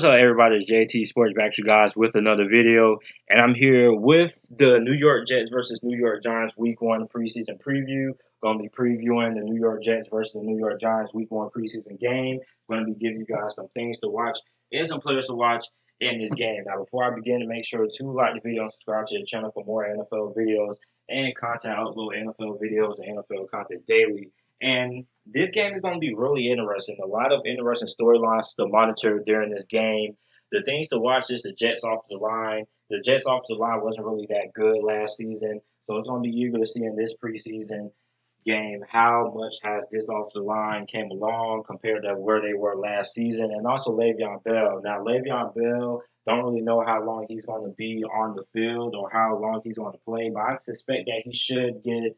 What's up, everybody? It's JT Sports back to you guys with another video, and I'm here with the New York Jets versus New York Giants Week 1 preseason preview. Going to be previewing the New York Jets versus the New York Giants Week 1 preseason game. Going to be giving you guys some things to watch and some players to watch in this game. Now, before I begin, make sure to like the video and subscribe to the channel for more NFL videos and content. I upload NFL videos and NFL content daily. And this game is going to be really interesting. A lot of interesting storylines to monitor during this game. The things to watch is the Jets offensive line. The Jets offensive line wasn't really that good last season, so it's going to be eager to see in this preseason game how much has this offensive line came along compared to where they were last season, and also Le'Veon Bell. Now, Le'Veon Bell, don't really know how long he's going to be on the field or how long he's going to play, but I suspect that he should get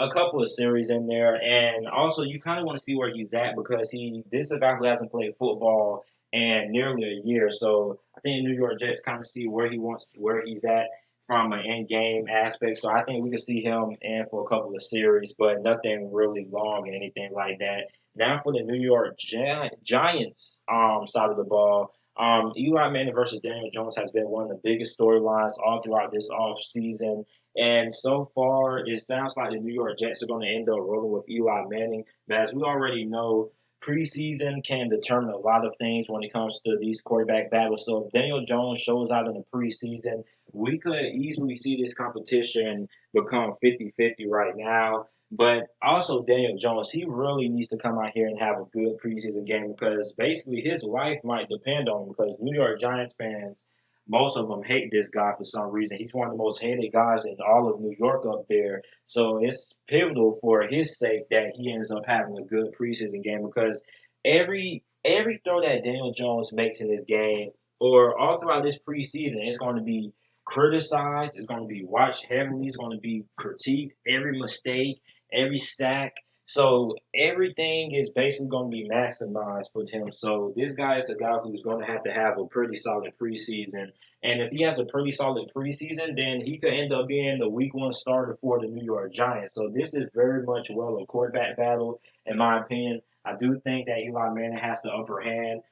a couple of series in there, and also you kind of want to see where he's at because this is a guy who hasn't played football in nearly a year. So I think the New York Jets kind of see where he's at from an in-game aspect. So I think we could see him in for a couple of series, but nothing really long or anything like that. Now for the New York Giants side of the ball. Eli Manning versus Daniel Jones has been one of the biggest storylines all throughout this offseason. And so far, it sounds like the New York Jets are going to end up rolling with Eli Manning. But as we already know, preseason can determine a lot of things when it comes to these quarterback battles. So if Daniel Jones shows out in the preseason, we could easily see this competition become 50-50 right now. But also Daniel Jones, he really needs to come out here and have a good preseason game because basically his life might depend on him because New York Giants fans, most of them hate this guy for some reason. He's one of the most hated guys in all of New York up there. So it's pivotal for his sake that he ends up having a good preseason game because every throw that Daniel Jones makes in this game or all throughout this preseason, it's going to be criticized. It's going to be watched heavily. It's going to be critiqued. Every mistake, every sack. So everything is basically going to be maximized for him. So this guy is a guy who's going to have a pretty solid preseason. And if he has a pretty solid preseason, then he could end up being the week 1 starter for the New York Giants. So this is very much a quarterback battle, in my opinion. I do think that Eli Manning has the upper hand,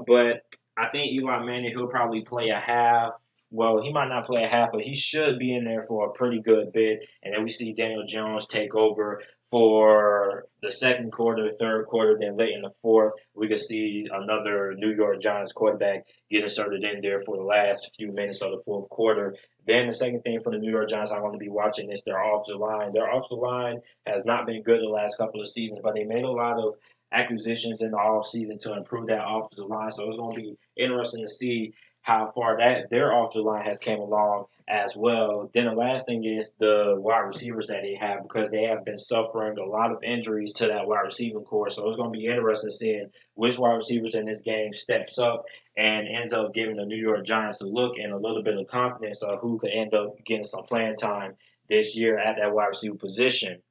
but I think Eli Manning, he'll probably play a half. Well, he might not play a half, but he should be in there for a pretty good bit. And then we see Daniel Jones take over for the second quarter, third quarter, then late in the fourth, we could see another New York Giants quarterback get inserted in there for the last few minutes of the fourth quarter. Then the second thing for the New York Giants I'm going to be watching is their offensive line. Their offensive line has not been good the last couple of seasons, but they made a lot of acquisitions in the offseason to improve that offensive line. So it's going to be interesting to see how far their offensive line has came along as well. Then the last thing is the wide receivers that they have because they have been suffering a lot of injuries to that wide receiving core. So it's going to be interesting seeing which wide receivers in this game steps up and ends up giving the New York Giants a look and a little bit of confidence of who could end up getting some playing time this year at that wide receiver position.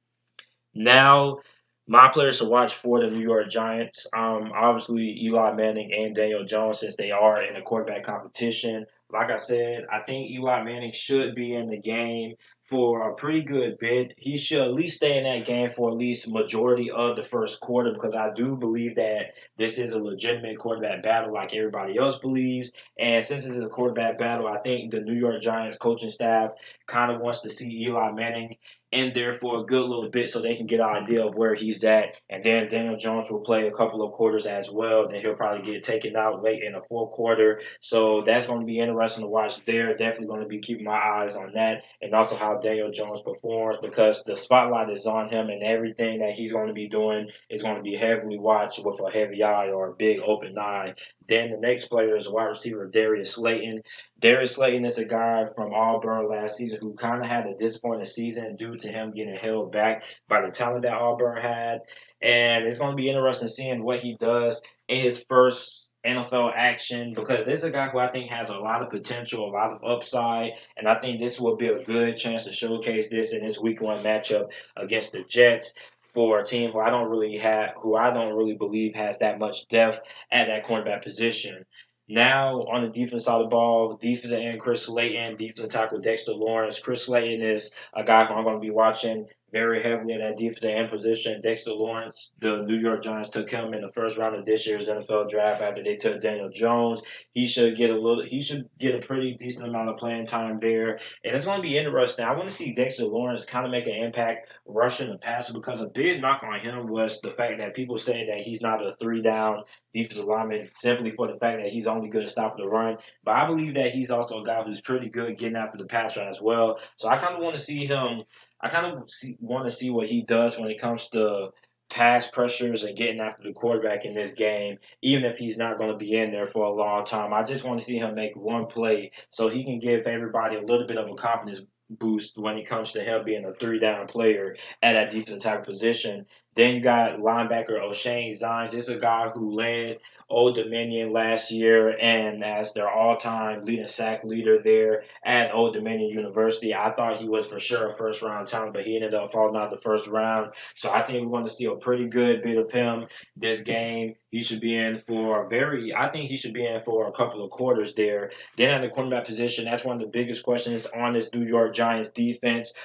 Now, my players to watch for the New York Giants, obviously Eli Manning and Daniel Jones, since they are in a quarterback competition. Like I said, I think Eli Manning should be in the game for a pretty good bit. He should at least stay in that game for at least majority of the first quarter because I do believe that this is a legitimate quarterback battle like everybody else believes. And since it's a quarterback battle, I think the New York Giants coaching staff kind of wants to see Eli Manning in there for a good little bit so they can get an idea of where he's at. And then Daniel Jones will play a couple of quarters as well. Then he'll probably get taken out late in the fourth quarter. So that's going to be interesting to watch there. Definitely going to be keeping my eyes on that and also how Daniel Jones performs because the spotlight is on him and everything that he's going to be doing is going to be heavily watched with a heavy eye or a big open eye. Then the next player is wide receiver Darius Layton. Darius Layton is a guy from Auburn last season who kind of had a disappointing season due to him getting held back by the talent that Auburn had. And it's going to be interesting seeing what he does in his first NFL action because this is a guy who I think has a lot of potential, a lot of upside, and I think this will be a good chance to showcase this in his week 1 matchup against the Jets for a team who I don't really believe has that much depth at that cornerback position. Now, on the defense side of the ball, defensive end Chris Slayton, defensive tackle Dexter Lawrence. Chris Slayton is a guy who I'm going to be watching very heavily at that defensive end position. Dexter Lawrence, the New York Giants took him in the first round of this year's NFL draft after they took Daniel Jones. He should get a pretty decent amount of playing time there. And it's going to be interesting. I want to see Dexter Lawrence kind of make an impact rushing the passer, because a big knock on him was the fact that people say that he's not a three down defensive lineman simply for the fact that he's only good at stopping the run. But I believe that he's also a guy who's pretty good getting after the passer as well. So I kind of want to see him. I kind of want to see what he does when it comes to pass pressures and getting after the quarterback in this game, even if he's not going to be in there for a long time. I just want to see him make one play so he can give everybody a little bit of a confidence boost when it comes to him being a three down player at that defensive tackle position. Then you got linebacker O'Shane Zines. This is a guy who led Old Dominion last year and as their all-time leading sack leader there at Old Dominion University. I thought he was for sure a first-round talent, but he ended up falling out the first round. So I think we're going to see a pretty good bit of him this game. He should be in for I think he should be in for a couple of quarters there. Then at the cornerback position, that's one of the biggest questions on this New York Giants defense.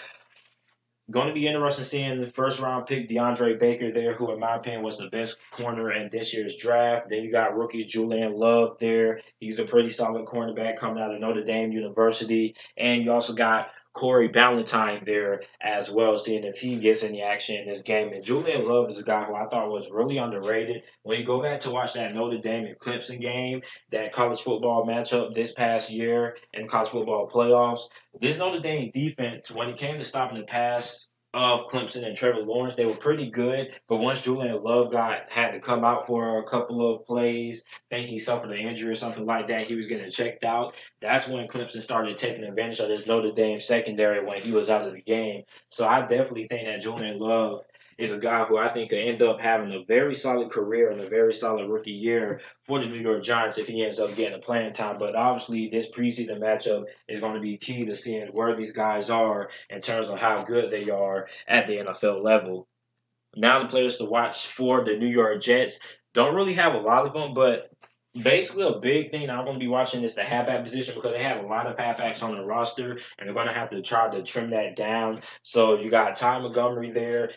Going to be interesting seeing the first round pick DeAndre Baker there, who in my opinion was the best corner in this year's draft. Then you got rookie Julian Love there. He's a pretty solid cornerback coming out of Notre Dame University. And you also got Corey Ballantyne there as well, seeing if he gets any action in this game. And Julian Love is a guy who I thought was really underrated. When you go back to watch that Notre Dame and Clemson game, that college football matchup this past year in college football playoffs, this Notre Dame defense, when it came to stopping the pass of Clemson and Trevor Lawrence, they were pretty good. But once Julian Love had to come out for a couple of plays, I think he suffered an injury or something like that, he was getting checked out. That's when Clemson started taking advantage of this Notre Dame secondary when he was out of the game. So I definitely think that Julian Love is a guy who I think could end up having a very solid career and a very solid rookie year for the New York Giants if he ends up getting a playing time. But obviously, this preseason matchup is going to be key to seeing where these guys are in terms of how good they are at the NFL level. Now the players to watch for the New York Jets. Don't really have a lot of them, but basically a big thing I'm going to be watching is the halfback position, because they have a lot of halfbacks on the roster, and they're going to have to try to trim that down. So you got Ty Montgomery there.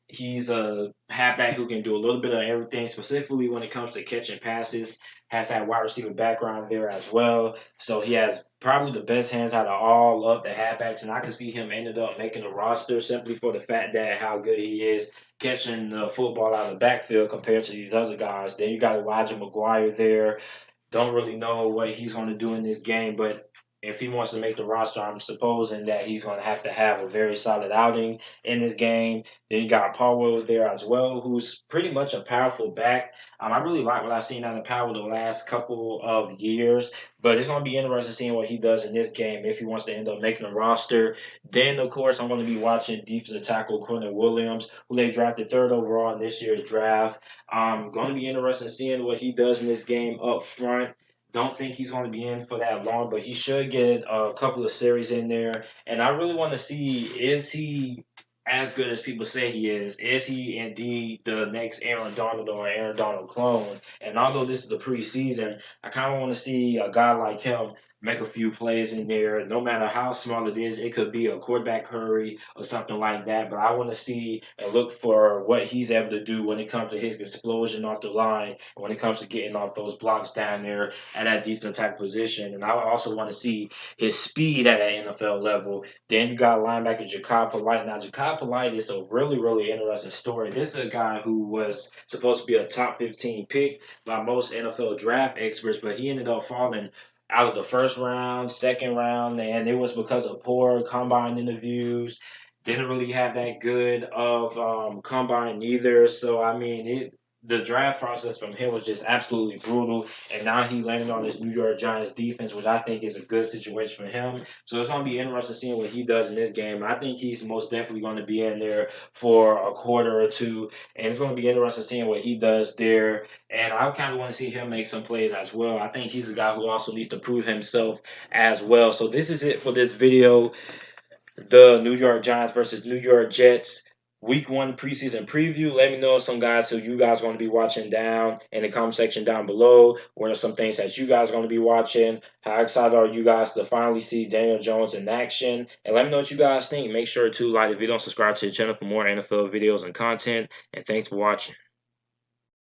He's a halfback who can do a little bit of everything, specifically when it comes to catching passes. Has that wide receiver background there as well. So he has probably the best hands out of all of the halfbacks, and I can see him ended up making the roster simply for the fact that how good he is catching the football out of the backfield compared to these other guys. Then you got Elijah McGuire there. Don't really know what he's going to do in this game, but if he wants to make the roster, I'm supposing that he's going to have a very solid outing in this game. Then you got Powell there as well, who's pretty much a powerful back. I really like what I've seen out of Powell the last couple of years, but it's going to be interesting seeing what he does in this game if he wants to end up making the roster. Then, of course, I'm going to be watching defensive tackle Quentin Williams, who they drafted third overall in this year's draft. Going to be interesting seeing what he does in this game up front. Don't think he's going to be in for that long, but he should get a couple of series in there. And I really want to see, is he as good as people say he is? Is he indeed the next Aaron Donald or Aaron Donald clone? And although this is the preseason, I kind of want to see a guy like him make a few plays in there. No matter how small it is, it could be a quarterback hurry or something like that. But I want to see and look for what he's able to do when it comes to his explosion off the line, and when it comes to getting off those blocks down there at that defensive tackle position. And I also want to see his speed at an NFL level. Then you got linebacker Ja'Kai Polite. Now, Ja'Kai Polite is a really, really interesting story. This is a guy who was supposed to be a top 15 pick by most NFL draft experts, but he ended up falling out of the first round, second round, and it was because of poor combine interviews. Didn't really have that good of combine either. So, I mean, the draft process from him was just absolutely brutal. And now he landed on this New York Giants defense, which I think is a good situation for him. So it's going to be interesting seeing what he does in this game. I think he's most definitely going to be in there for a quarter or two. And it's going to be interesting seeing what he does there. And I kind of want to see him make some plays as well. I think he's a guy who also needs to prove himself as well. So this is it for this video. The New York Giants versus New York Jets. Week 1 preseason preview. Let me know some guys who you guys are going to be watching down in the comment section down below. What are some things that you guys are going to be watching? How excited are you guys to finally see Daniel Jones in action? And let me know what you guys think. Make sure to like the video and subscribe to the channel for more NFL videos and content. And thanks for watching.